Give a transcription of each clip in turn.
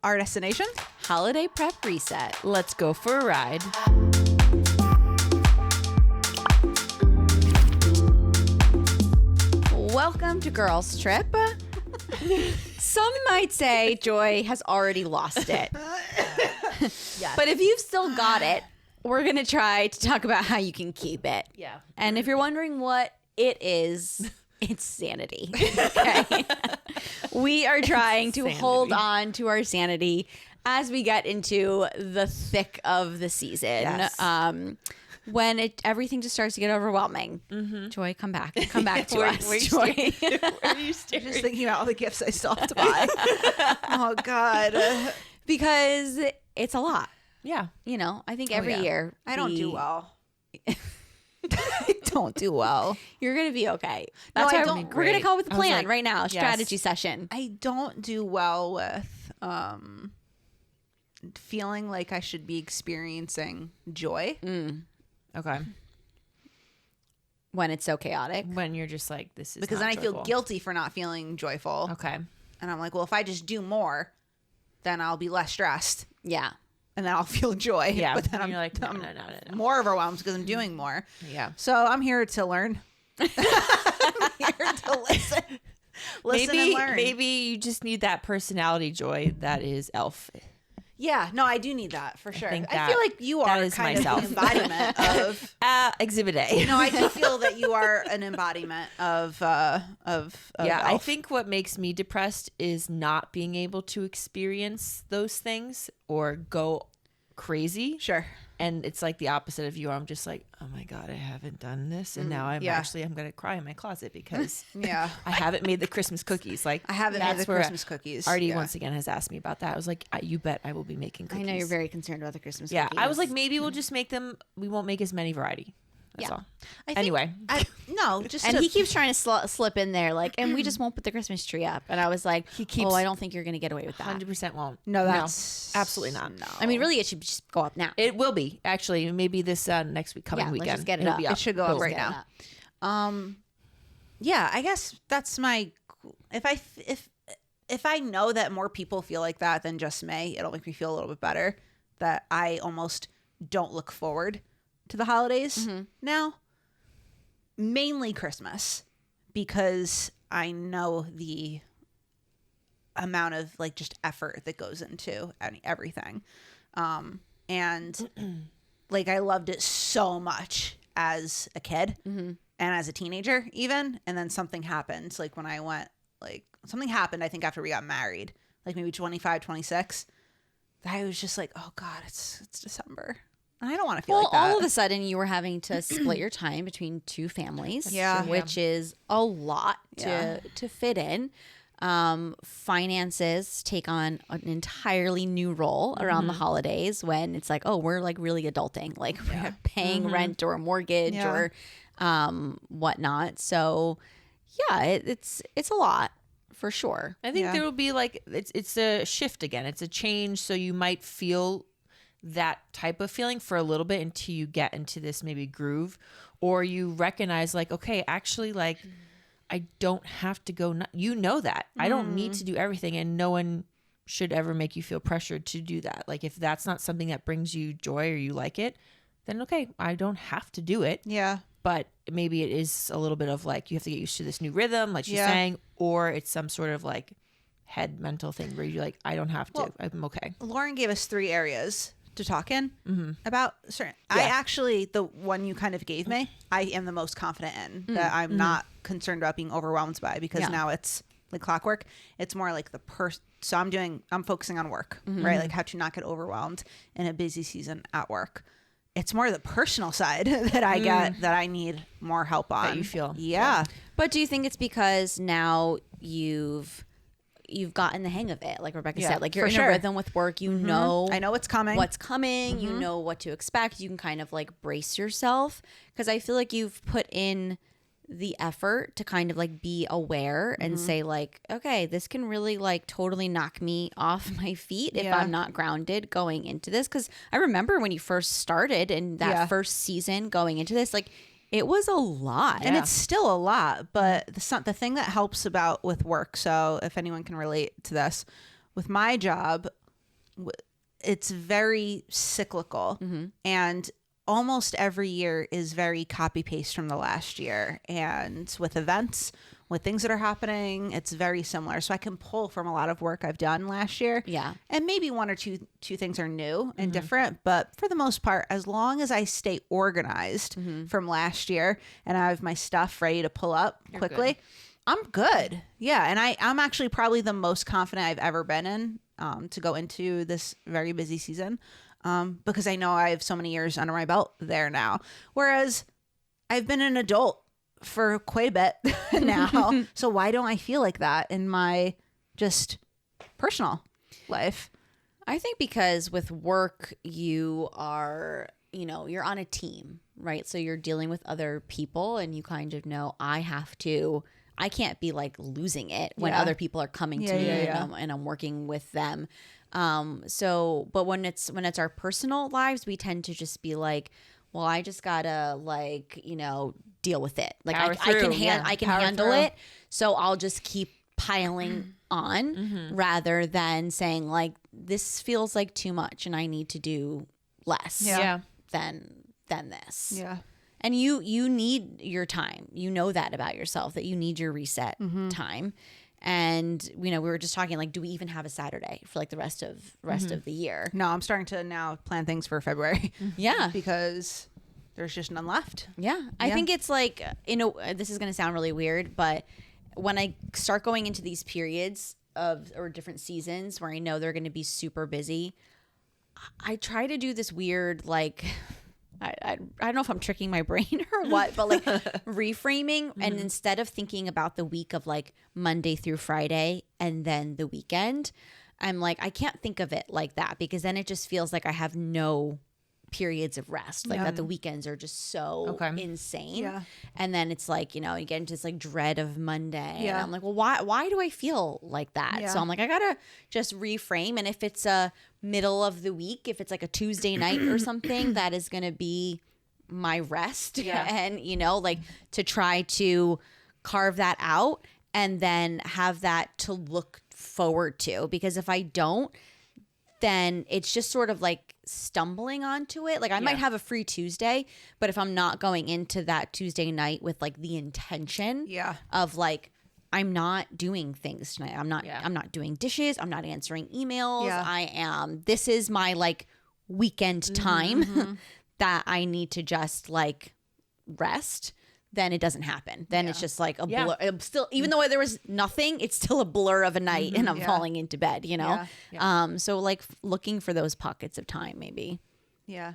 our destination? Holiday prep reset. Let's go for a ride. Welcome to Girls Trip. Some might say Joy has already lost it. Yes. But if you've still got it, we're going to try to talk about how you can keep it. Yeah. And if you're wondering what it is, it's sanity. Okay. We are trying to hold on to our sanity as we get into the thick of the season. Yes. When everything just starts to get overwhelming. Mm-hmm. Joy, come back to us. Joy. Where are you I'm staring? just thinking about all the gifts I still have to buy. Oh, God. Because it's a lot. Yeah. You know, I think every year. I don't do well. I don't do well. You're going to be okay. That's I why don't- we're going to come up with a I was plan like, right now. yes. Strategy session. I don't do well with feeling like I should be experiencing joy. Okay. When it's so chaotic. When you're just like, this is Because not then I feel joyful. guilty for not feeling joyful. Okay. And I'm like, well, if I just do more, then I'll be less stressed. Yeah. And then I'll feel joy. Yeah. But then And you're like, no. more overwhelmed because I'm doing more. Yeah. So I'm here to learn. I'm here to listen. Listen and learn. Maybe you just need that personality joy that is elf. Yeah, no, I do need that for sure. think I feel like you that are is kind myself. of the embodiment of. Exhibit A. No, I do feel that you are an embodiment of yeah, I elf. think what makes me depressed is not being able to experience those things or go crazy. Sure. And it's like the opposite of you. I'm just like, oh my God, I haven't done this. And now I'm yeah. I'm going to cry in my closet because Yeah. I haven't made the Christmas cookies. Like I haven't made that's the where Christmas cookies. Artie Yeah. once again has asked me about that. I was like, you bet I will be making I cookies. know you're very concerned about the Christmas Yeah. cookies. I was like, maybe we'll just make them. We won't make as many variety. That's Yeah. all. I think Anyway. no, just And to, he keeps trying to slip in there, like, and we just won't put the Christmas tree up. And I was like, He keeps- oh, I don't think you're going to get away with that. 100% won't. No, that's absolutely not. No. I mean, really, it should just go up now. It will be actually maybe this next week coming Yeah, let's weekend. just get it It'll up. be It should go up Boom. right Get it now. up. Yeah, I guess that's my. If I know that more people feel like that than just me, it'll make me feel a little bit better. That I almost don't look forward to the holidays now. Mainly Christmas, because I know the amount of like just effort that goes into everything. And like I loved it so much as a kid and as a teenager even. And then something happened. Like when I went, like something happened, I think after we got married, like maybe 25, 26, I was just like, oh God, it's December. And I don't want to feel Well, like that. all of a sudden, you were having to split your time between two families, Yeah. which is a lot Yeah. to fit in. Finances take on an entirely new role around the holidays when it's like, oh, we're like really adulting, like we're paying rent or a mortgage Yeah. or whatnot. So, yeah, it's a lot for sure. I think Yeah. there will be like it's a shift again. It's a change, so you might feel that type of feeling for a little bit until you get into this maybe groove, or you recognize like, okay, actually, like I don't have to go. You know that I don't need to do everything, and no one should ever make you feel pressured to do that. Like if that's not something that brings you joy or you like it, then okay, I don't have to do it. Yeah. But maybe it is a little bit of like you have to get used to this new rhythm, like she's saying, or it's some sort of like head mental thing where you're like, I don't have to. Well, I'm okay. Lauren gave us 3 areas to talk in about certain. I actually, the one you kind of gave me, I am the most confident in that I'm not concerned about being overwhelmed by, because now it's like clockwork. It's more like so I'm focusing on work, right? Like how to not get overwhelmed in a busy season at work. It's more the personal side that I get that I need more help on. That you feel. Yeah. But do you think it's because now you've gotten the hang of it, like Rebecca said, like you're for in sure. a rhythm with work, you know I know what's coming. you know what to expect, you can kind of like brace yourself, because I feel like you've put in the effort to kind of like be aware and say like, okay, this can really like totally knock me off my feet if I'm not grounded going into this. Because I remember when you first started in that first season going into this, like it was a lot. And it's still a lot, but the thing that helps with work, so if anyone can relate to this, with my job, it's very cyclical, and almost every year is very copy paste from the last year. And with events, with things that are happening, it's very similar. So I can pull from a lot of work I've done last year. Yeah. And maybe one or two things are new and different. But for the most part, as long as I stay organized from last year and I have my stuff ready to pull up quickly, I'm good. Yeah. And I'm actually probably the most confident I've ever been in to go into this very busy season, because I know I have so many years under my belt there now. Whereas I've been an adult for quite a bit now. So why don't I feel like that in my just personal life? I think because with work, you are, you're on a team, right? So you're dealing with other people and you kind of know I can't be like losing it when other people are coming to me and I'm working with them. But when it's our personal lives, we tend to just be like, well, I just gotta deal with it. Like I can handle it. So I'll just keep piling on rather than saying like, this feels like too much and I need to do less than this. Yeah. And you need your time. You know that about yourself, that you need your reset time. And we were just talking like, do we even have a Saturday for like the rest of the year? No, I'm starting to now plan things for February. Yeah. Because there's just none left. Yeah. I think it's like, this is going to sound really weird, but when I start going into these periods or different seasons where I know they're going to be super busy, I try to do this weird, like, I don't know if I'm tricking my brain or what, but like reframing. And instead of thinking about the week of like Monday through Friday and then the weekend, I'm like, I can't think of it like that, because then it just feels like I have no periods of rest, like that the weekends are just so insane. Yeah. And then it's like, you get into this like dread of Monday. Yeah. And I'm like, well, why do I feel like that? Yeah. So I'm like, I gotta just reframe. And if it's a middle of the week, if it's like a Tuesday night or something, that is gonna be my rest. Yeah. And like to try to carve that out and then have that to look forward to. Because if I don't, then it's just sort of like stumbling onto it. Like I might have a free Tuesday, but if I'm not going into that Tuesday night with like the intention of like, I'm not doing things tonight. I'm not doing dishes. I'm not answering emails. Yeah. This is my like weekend time that I need to just like rest. Then it doesn't happen. Then it's just like a blur. Still, even though there was nothing, it's still a blur of a night and I'm falling into bed, So like looking for those pockets of time maybe. Yeah.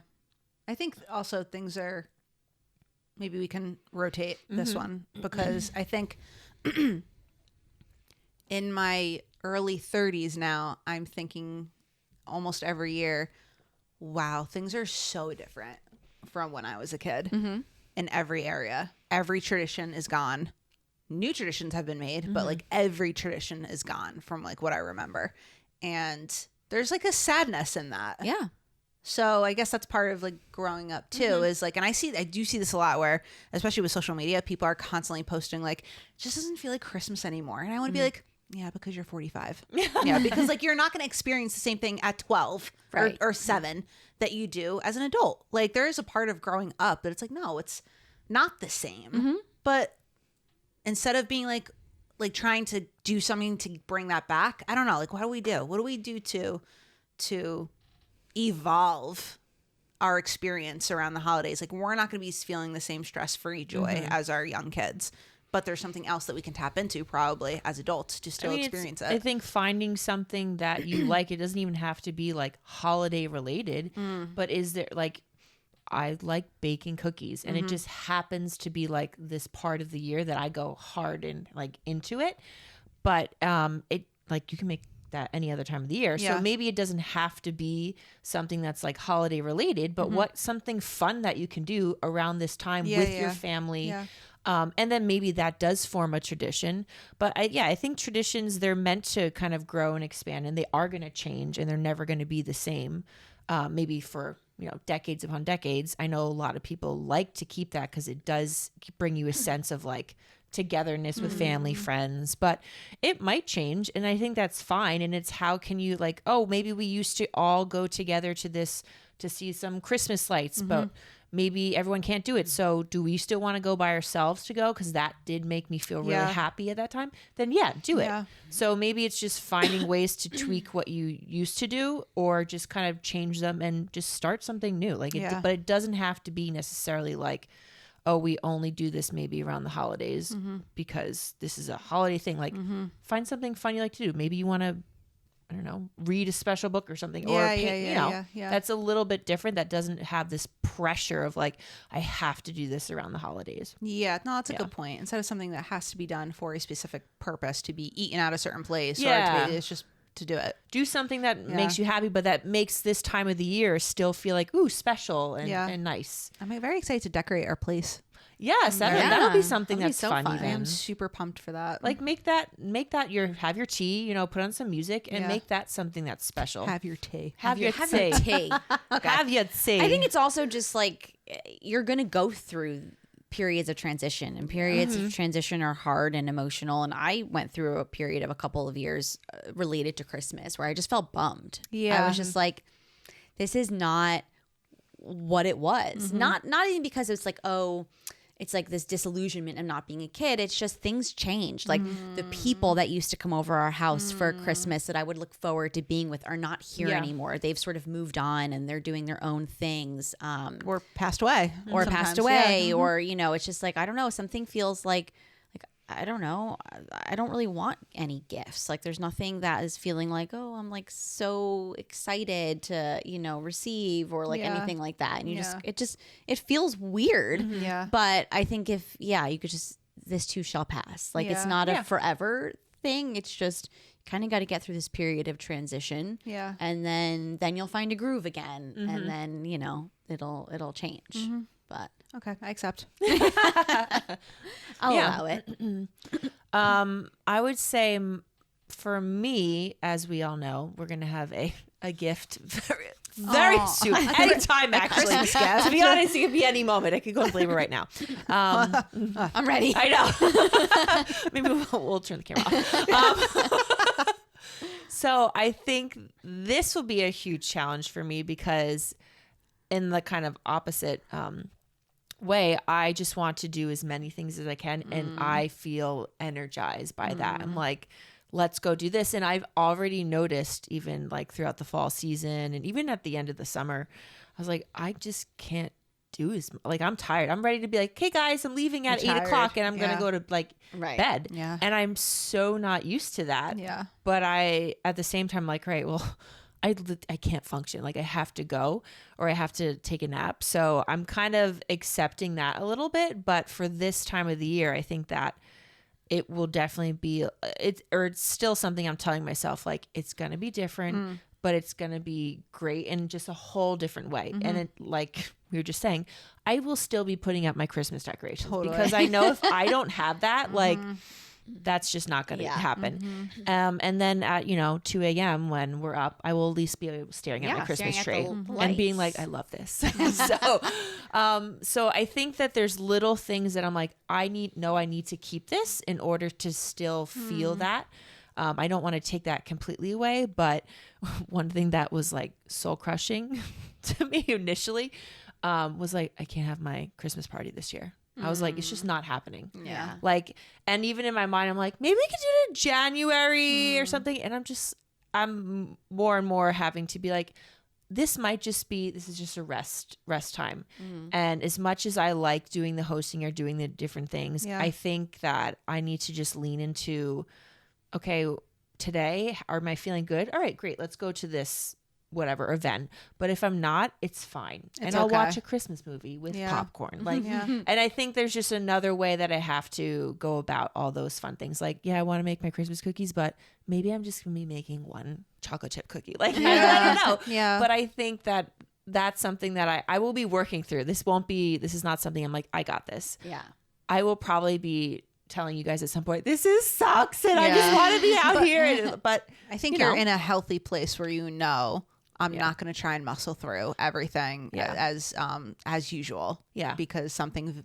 I think also things are, maybe we can rotate this one, because I think in my early 30s now, I'm thinking almost every year, wow, things are so different from when I was a kid. In every area. Every tradition is gone. New traditions have been made, but like every tradition is gone from like what I remember. And there's like a sadness in that. Yeah. So I guess that's part of like growing up too, is like, and I do see this a lot where, especially with social media, people are constantly posting like, it just doesn't feel like Christmas anymore. And I want to be like, yeah, because you're 45. Yeah, because like you're not going to experience the same thing at 12 or 7 that you do as an adult. Like there is a part of growing up that it's like, no, it's not the same. But instead of being like trying to do something to bring that back, I don't know, like what do we do? What do we do to evolve our experience around the holidays? Like we're not going to be feeling the same stress-free joy as our young kids. But there's something else that we can tap into probably as adults to still experience it. I think finding something that you like, it doesn't even have to be like holiday related, but is there like, I like baking cookies and it just happens to be like this part of the year that I go hard and like into it. But it like you can make that any other time of the year. Yeah. So maybe it doesn't have to be something that's like holiday related, but something fun that you can do around this time with your family. Yeah. And then maybe that does form a tradition. But I think traditions, they're meant to kind of grow and expand, and they are going to change and they're never going to be the same. Maybe for, decades upon decades. I know a lot of people like to keep that because it does bring you a sense of like togetherness with family, friends, but it might change. And I think that's fine. And it's how can you like, oh, maybe we used to all go together to this, to see some Christmas lights, but maybe everyone can't do it. So do we still want to go by ourselves to go? Because that did make me feel really happy at that time. Then do it. So maybe it's just finding ways to tweak what you used to do, or just kind of change them and just start something new. Like, but it doesn't have to be necessarily like, oh, we only do this maybe around the holidays because this is a holiday thing. Like, find something fun you like to do. Maybe you want to, I don't know, read a special book or something, or that's a little bit different. That doesn't have this pressure of like, I have to do this around the holidays. Yeah, no, that's a good point. Instead of something that has to be done for a specific purpose, to be eaten at a certain place, it's just to do it. Do something that makes you happy, but that makes this time of the year still feel like, ooh, special and nice. I'm very excited to decorate our place. Yes, that'll be something that's so fun. I am super pumped for that. Like make that have your tea, put on some music and make that something that's special. Have your tea. Have your tea. Okay. Have your tea. I think it's also just like you're going to go through periods of transition, and periods of transition are hard and emotional. And I went through a period of a couple of years related to Christmas where I just felt bummed. I was just like, this is not what it was. Not even because it's like, oh, it's like this disillusionment of not being a kid. It's just things changed. Like the people that used to come over our house for Christmas that I would look forward to being with are not here anymore. They've sort of moved on and they're doing their own things. Or passed away. Or it's just like, I don't know, something feels like I don't know. I don't really want any gifts. Like there's nothing that is feeling like, oh, I'm like so excited to, receive or like anything like that. And it feels weird. But I think if, you could just, this too shall pass. Like it's not a forever thing. It's just kind of got to get through this period of transition. And then you'll find a groove again. And then, it'll change. But okay, I accept. I'll allow it. I would say for me, as we all know, we're going to have a gift very soon. Anytime, actually. To be honest, it could be any moment. I could go into labor right now. I'm ready. I know. Maybe we'll turn the camera off. So I think this will be a huge challenge for me because in the kind of opposite way, I just want to do as many things as I can, and I feel energized by that. I'm like, let's go do this. And I've already noticed, even like throughout the fall season and even at the end of the summer, I was like, I just can't do as like, I'm tired. I'm ready to be like, hey guys, I'm leaving at 8 o'clock and I'm gonna go to like bed. And I'm so not used to that. But I at the same time like, right, well, I can't function. Like I have to go or I have to take a nap. So I'm kind of accepting that a little bit. But for this time of the year, I think that it will definitely be, it's still something I'm telling myself, like it's going to be different, but it's going to be great in just a whole different way. And it, like we were just saying, I will still be putting up my Christmas decorations because I know if I don't have that, like that's just not going to happen. And then at 2 a.m. when we're up, I will at least be staring at my Christmas tree and being like, I love this. So I think that there's little things that I'm like, I need to keep this in order to still feel that. I don't want to take that completely away, but one thing that was like soul crushing to me initially was like, I can't have my Christmas party this year. I was like, it's just not happening. Like, and even in my mind, I'm like, maybe we could do it in January or something. And I'm more and more having to be like, this is just a rest time. And as much as I like doing the hosting or doing the different things, I think that I need to just lean into, okay, today, am I feeling good? All right, great. Let's go to this whatever event. But if I'm not, it's fine. And I'll watch a Christmas movie with popcorn. Like, and I think there's just another way that I have to go about all those fun things. Like, I want to make my Christmas cookies, but maybe I'm just going to be making one chocolate chip cookie. Like, I don't know. But I think that that's something that I will be working through. This is not something I'm like, I got this. I will probably be telling you guys at some point, this sucks and I just want to be out here. But I think you're in a healthy place where I'm not going to try and muscle through everything as usual. Yeah. Because something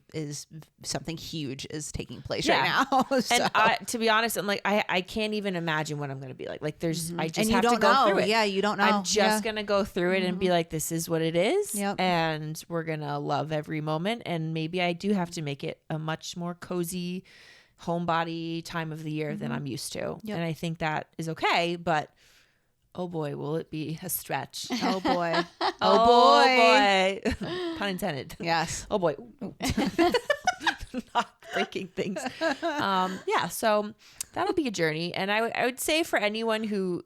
huge is taking place right now. So. And to be honest, I'm like, I can't even imagine what I'm going to be like. Like there's, I just and have to go through it. Yeah, you don't know. I'm just going to go through it and be like, this is what it is. Yep. And we're going to love every moment. And maybe I do have to make it a much more cozy homebody time of the year than I'm used to. Yep. And I think that is okay, but oh boy, will it be a stretch. Oh boy. Oh boy. Pun intended. Yes. Oh boy. Not breaking things. So that'll be a journey. And I would say for anyone who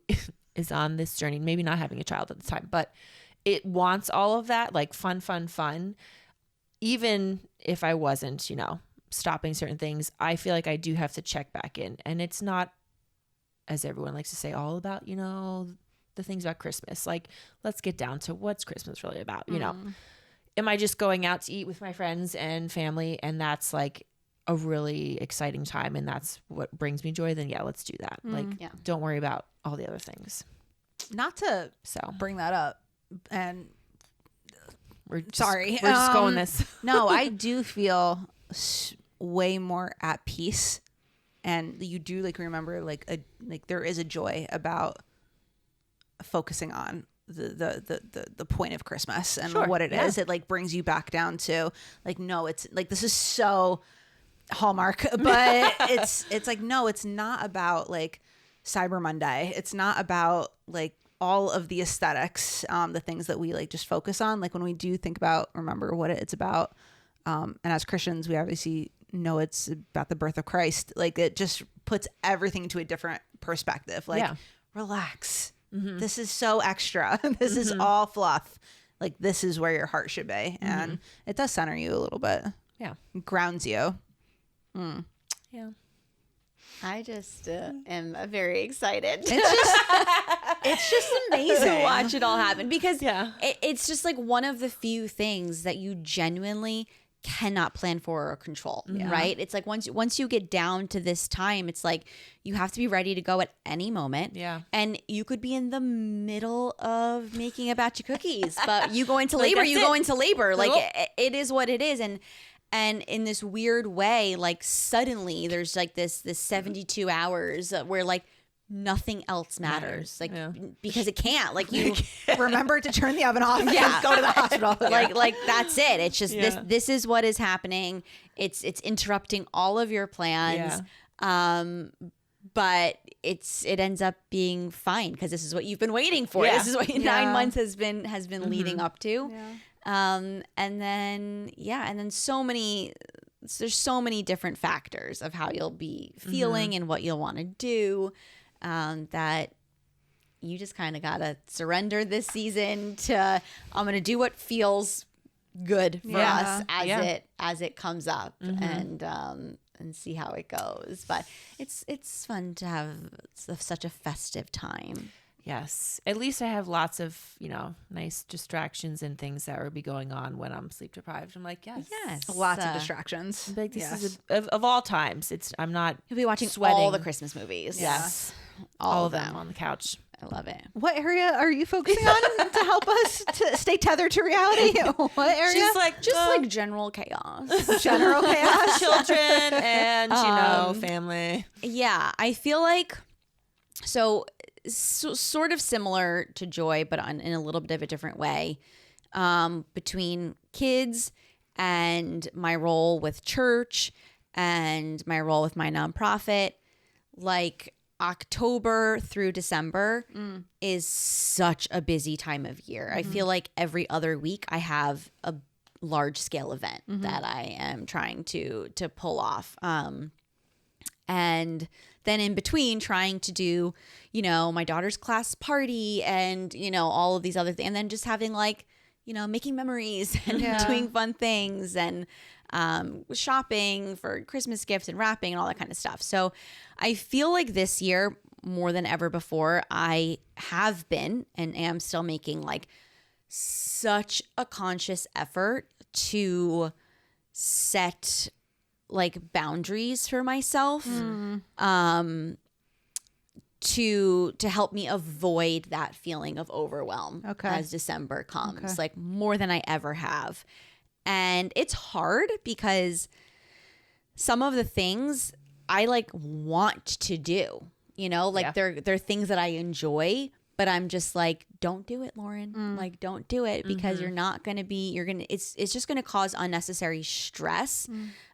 is on this journey, maybe not having a child at the time, but it wants all of that, like fun. Even if I wasn't, stopping certain things, I feel like I do have to check back in. And it's not, as everyone likes to say, all about, the things about Christmas. Like, let's get down to what's Christmas really about, Am I just going out to eat with my friends and family and that's like a really exciting time and that's what brings me joy? Then yeah, let's do that. Don't worry about all the other things. Not to bring that up, and we're just going this. No, I do feel way more at peace, and you do remember there is a joy about focusing on the point of Christmas and what it is. It brings you back down to no, it's this is so Hallmark, but it's no, it's not about Cyber Monday. It's not about all of the aesthetics, the things that we just focus on. When we do think about, remember what it's about. And as Christians, we obviously know it's about the birth of Christ. It just puts everything into a different perspective. Relax. Mm-hmm. This is so extra. This is all fluff. This is where your heart should be. And it does center you a little bit. Yeah. It grounds you. Mm. Yeah. I just am very excited. It's just amazing to watch it all happen because it's just one of the few things that you genuinely cannot plan for or control, right? It's once you get down to this time, it's you have to be ready to go at any moment. Yeah. And you could be in the middle of making a batch of cookies, but you go into labor, it is what it is. And in this weird way, suddenly there's this 72 hours where nothing else matters, because it can't. You remember to turn the oven off and go to the hospital. That's it. It's just this is what is happening. It's interrupting all of your plans. But it ends up being fine because this is what you've been waiting for. This is what 9 months has been leading up to. And then there's so many different factors of how you'll be feeling and what you'll want to do, that you just kind of gotta surrender this season to, I'm gonna do what feels good for us as it comes up, and see how it goes. But it's fun to have such a festive time. Yes. At least I have lots of, nice distractions and things that will be going on when I'm sleep deprived. I'm like, yes. Lots of distractions. This is of all times. You'll be watching all the Christmas movies. Yes. All of them on the couch. I love it. What area are you focusing on to help us to stay tethered to reality? What area? Just general chaos. General chaos. Children and, family. Yeah. I feel sort of similar to Joy, but in a little bit of a different way, between kids and my role with church and my role with my nonprofit. October through December is such a busy time of year. I feel like every other week I have a large scale event that I am trying to pull off. And then in between trying to do, my daughter's class party and, all of these other things. And then just having making memories and doing fun things and shopping for Christmas gifts and wrapping and all that kind of stuff. So I feel like this year more than ever before, I have been and am still making such a conscious effort to set boundaries for myself, to help me avoid that feeling of overwhelm Okay. as December comes, Okay. like more than I ever have. And it's hard because some of the things I like want to do, you know, like they're things that I enjoy, but I'm just like, don't do it, Lauren. Like, don't do it because you're not going to be, it's just going to cause unnecessary stress,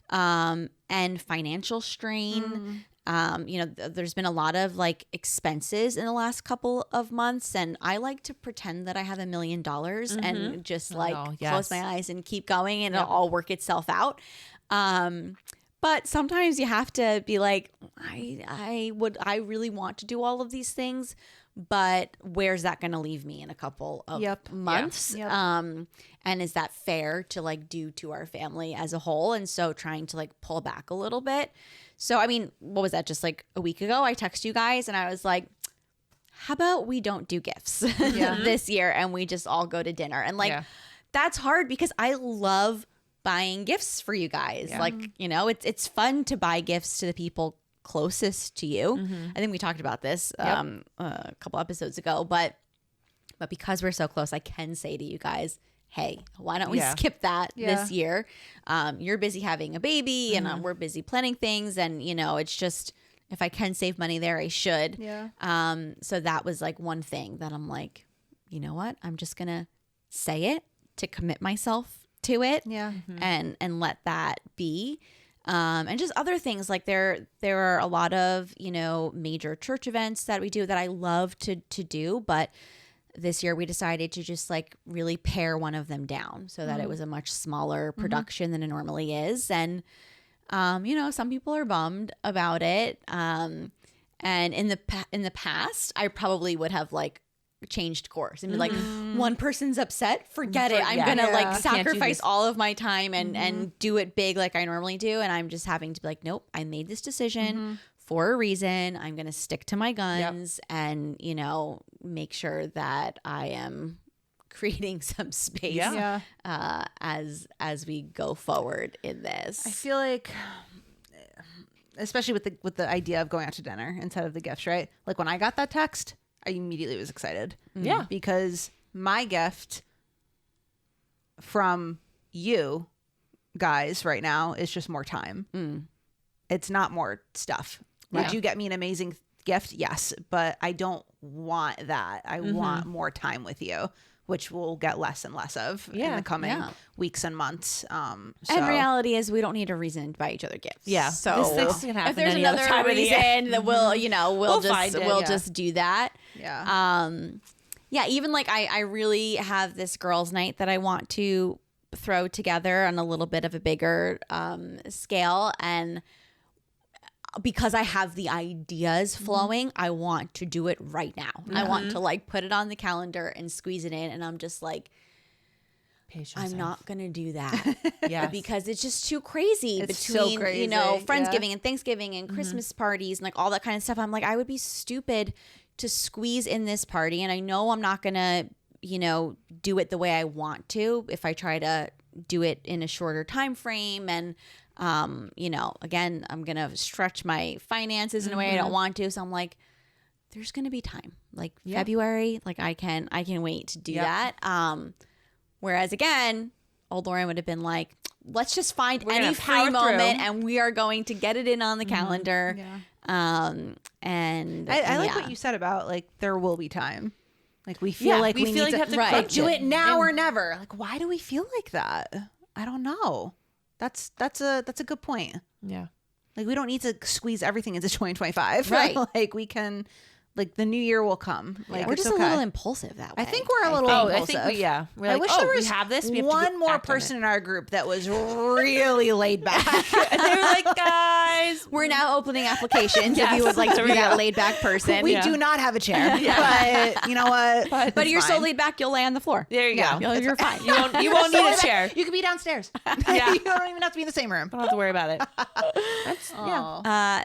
and financial strain. You know, there's been a lot of like expenses in the last couple of months, and I like to pretend that I have $1 million and just like close my eyes and keep going, and it'll all work itself out. But sometimes you have to be like, I really want to do all of these things, but where's that going to leave me in a couple of months? And is that fair to like do to our family as a whole? And so trying to like pull back a little bit. So, I mean, what was that? Just like a week ago, I texted you guys and I was like, how about we don't do gifts this year and we just all go to dinner? And like, that's hard because I love buying gifts for you guys. Like, you know, it's fun to buy gifts to the people closest to you. I think we talked about this a couple episodes ago, but because we're so close, I can say to you guys, hey, why don't we skip that this year? You're busy having a baby and we're busy planning things. And, you know, it's just, if I can save money there, I should. So that was like one thing that I'm like, you know what? I'm just going to say it to commit myself to it and let that be. And just other things like there are a lot of, you know, major church events that we do that I love to do, but this year we decided to just like really pare one of them down so that it was a much smaller production than it normally is. And, you know, some people are bummed about it. And in the past, I probably would have like changed course and be like, one person's upset, forget it. I'm going to like sacrifice all of my time and do it big like I normally do. And I'm just having to be like, nope, I made this decision for a reason. I'm going to stick to my guns and, you know, make sure that I am creating some space as we go forward in this. I feel like, especially with the idea of going out to dinner instead of the gifts, right? Like when I got that text, I immediately was excited. Yeah. Because my gift from you guys right now is just more time. It's not more stuff. Would you get me an amazing gift? Yes. But I don't want that. I want more time with you, which we'll get less and less of in the coming weeks and months. And reality is we don't need a reason to buy each other gifts. Yeah. So this can happen if there's any other another time of the year. reason that we'll, you know, we'll find just do that. Yeah. Even like I really have this girls' night that I want to throw together on a little bit of a bigger scale. And because I have the ideas flowing, I want to do it right now. I want to like put it on the calendar and squeeze it in. And I'm just like, I'm not going to do that because it's just too crazy between, crazy. You know, Friendsgiving and Thanksgiving and Christmas parties and like all that kind of stuff. I'm like, I would be stupid to squeeze in this party. And I know I'm not going to, you know, do it the way I want to if I try to do it in a shorter time frame. And, you know, again, I'm going to stretch my finances in a way I don't want to. So I'm like, there's going to be time like February. Like I can wait to do that. Whereas again, old Lauren would have been like, let's just find any free moment and we are going to get it in on the calendar. And I like what you said about like, there will be time. Like we feel like we need to have to like, do it now or never. Like, why do we feel like that? I don't know. That's a good point. Yeah. Like we don't need to squeeze everything into 2025. Right. Like we can, like the new year will come. Like we're just a little impulsive that way. I think we're a little impulsive. I think we're I like, wish oh, there was we have this. We have one to more act on person it. in our group that was really laid back. And they were like, guys, we're now opening applications if you would like to be that laid back person. We do not have a chair, but you know what? But you're so laid back, you'll lay on the floor. there you go. You're fine. You won't need a chair. You could be downstairs. Yeah. You don't even have to be in the same room. Don't have to worry about it.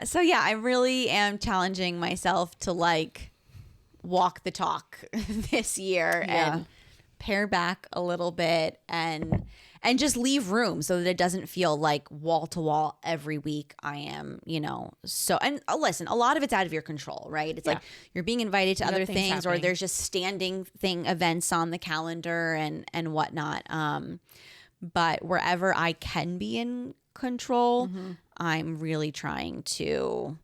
So yeah, I really am challenging myself to like walk the talk this year and pare back a little bit and and just leave room so that it doesn't feel like wall to wall every week. I am, so, and listen, a lot of it's out of your control, right? It's like you're being invited to other things or there's just standing events on the calendar and whatnot. But wherever I can be in control, I'm really trying to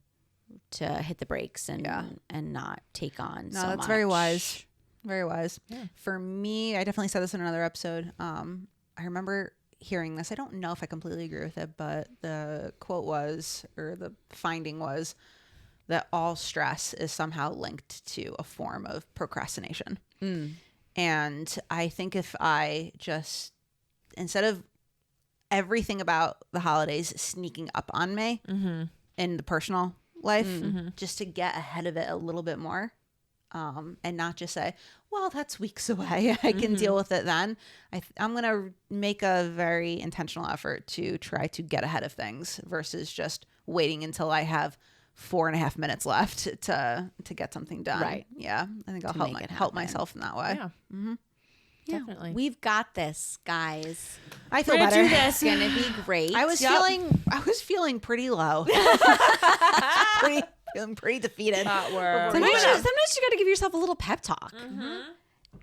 hit the brakes and not take on so much. That's very wise. Very wise. Yeah. For me, I definitely said this in another episode. I remember hearing this. I don't know if I completely agree with it, but the quote was, or the finding was, that all stress is somehow linked to a form of procrastination. And I think if I just, instead of everything about the holidays sneaking up on me in the personal life, just to get ahead of it a little bit more, and not just say, well, that's weeks away, I can deal with it then. I'm going to make a very intentional effort to try to get ahead of things versus just waiting until I have 4.5 minutes left to get something done. Right. Yeah. I think I'll help myself in that way. Yeah. Definitely. We've got this, guys. I feel We're better. do this. It's gonna be great. I was feeling pretty low. Feeling pretty defeated. Sometimes you got to give yourself a little pep talk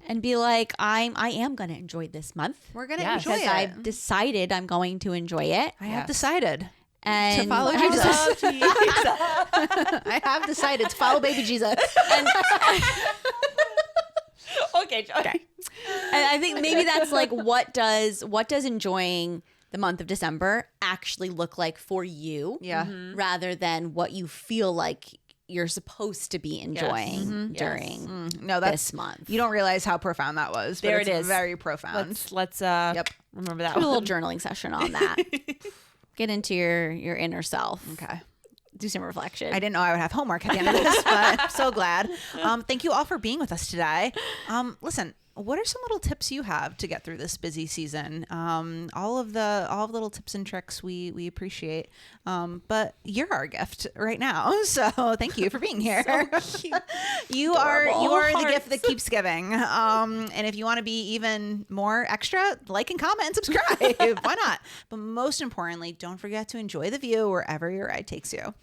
and be like, I am going to enjoy this month. We're going to enjoy it. Because I've decided I'm going to enjoy it. I have decided and to follow Jesus. I have decided to follow baby Jesus. Okay. And I think maybe that's like what does enjoying the month of December actually look like for you? Yeah. Rather than what you feel like you're supposed to be enjoying during this month. You don't realize how profound that was. But There it is. Very profound. Let's remember that Do a one. little journaling session on that. Get into your inner self. Okay. Do some reflection. I didn't know I would have homework at the end of this, but I'm so glad. Thank you all for being with us today. Listen, what are some little tips you have to get through this busy season? All of the little tips and tricks we appreciate. But you're our gift right now, so thank you for being here. So cute. You are the gift that keeps giving. And if you want to be even more extra, like and comment and subscribe. Why not? But most importantly, don't forget to enjoy the view wherever your ride takes you.